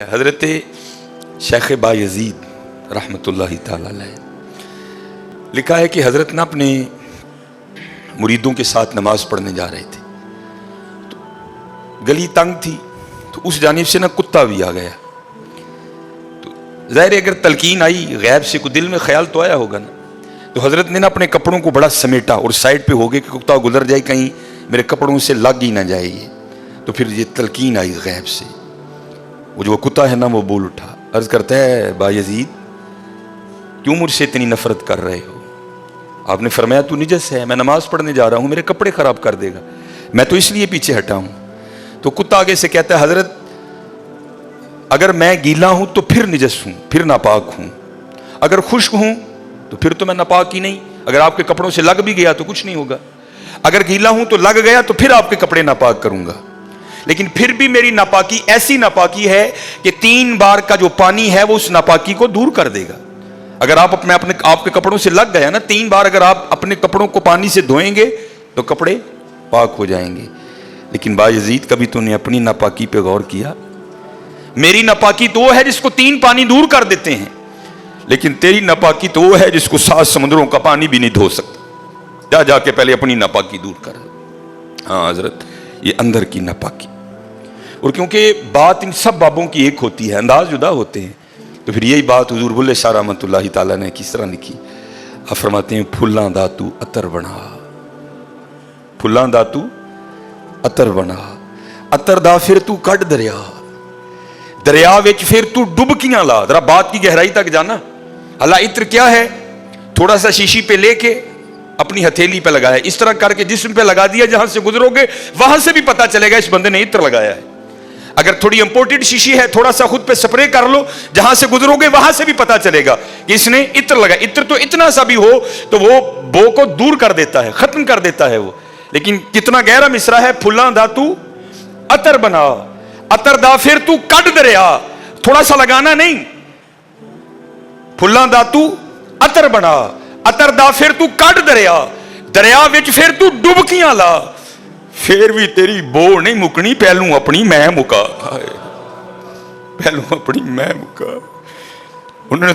हज़रत शेख बायज़ीद रहमतुल्लाहि ताला अलैह लिखा है कि हज़रत ना अपने मुरीदों के साथ नमाज पढ़ने जा रहे थे, तो गली तंग थी, तो उस जानिब से ना कुत्ता भी आ गया। तो ज़ाहिर है अगर तलकीन आई गैब से, कोई दिल में ख्याल तो आया होगा ना, तो हज़रत ने ना अपने कपड़ों को बड़ा समेटा और साइड पे हो गए कि कुत्ता गुजर जाए, कहीं मेरे कपड़ों से लग ही ना जाए ये। तो फिर ये तलकीन आई गैब से, वो जो कुत्ता है ना वो बोल उठा, अर्ज करता है बायज़ीद क्यों मुझसे इतनी नफरत कर रहे हो? आपने फरमाया तू निजस है, मैं नमाज पढ़ने जा रहा हूँ, मेरे कपड़े खराब कर देगा, मैं तो इसलिए पीछे हटा हूँ। तो कुत्ता आगे से कहता है हजरत अगर मैं गीला हूँ तो फिर निजस हूँ, फिर नापाक हूँ, अगर खुश्क हूँ तो फिर तो मैं नापाक ही नहीं, अगर आपके कपड़ों से लग भी गया तो कुछ नहीं होगा, अगर गीला हूँ तो लग गया तो फिर आपके कपड़े नापाक करूंगा, लेकिन फिर भी मेरी नापाकी ऐसी नापाकी है कि 3 बार का जो पानी है वो उस नापाकी को दूर कर देगा। अगर आप अपने आपके कपड़ों से लग गया ना, 3 बार अगर आप अपने कपड़ों को पानी से धोएंगे तो कपड़े पाक हो जाएंगे। लेकिन बायज़ीद कभी तूने अपनी नापाकी पे गौर किया? मेरी नापाकी तो वो है जिसको 3 पानी दूर कर देते हैं, लेकिन तेरी नापाकी तो वो है जिसको 7 समुद्रों का पानी भी नहीं धो सकता। जा जाके पहले अपनी नापाकी दूर कर। हाँ हजरत, ये अंदर की नापाकी। और क्योंकि बात इन सब बाबों की एक होती है, अंदाज जुदा होते हैं, तो फिर यही बात हुजूर बुल्ले शाह रहमतुल्लाहि ताला ने किस तरह लिखी। आप फरमाते हैं फुल्लां दा तू अतर बना, फुल्लां दा तू अतर बना, अतर दा फिर तू कट दरिया, दरिया विच फिर तू डुबकियां ला। जरा बात की गहराई तक जाना। अल्ला इत्र क्या है? थोड़ा सा शीशी पे लेके अपनी हथेली पे लगाया, इस तरह करके जिस्म पे लगा दिया, जहां से गुजरोगे वहां से भी पता चलेगा इस बंदे ने इत्र लगाया है। अगर थोड़ी इंपोर्टेड शीशी है, थोड़ा सा खुद पे स्प्रे कर लो, जहां से गुजरोगे वहां से भी पता चलेगा कि इसने इत्र लगाया। इत्र तो इतना सा भी हो तो वो बो को दूर कर देता है, खत्म कर देता है वो। लेकिन कितना गहरा मिसरा है, फुल्लां दा तू अतर बना, अतर दा फिर तू कट दरिया। थोड़ा सा लगाना नहीं, फुल्लां दा तू अतर बना, अतर दा फिर तू कट दरिया, दरिया विच फिर तू डुबकियां ला, फिर भी तेरी बो नहीं मुकनी, पहलू अपनी मैं मुका, पहलू अपनी मैं मुका। उन्होंने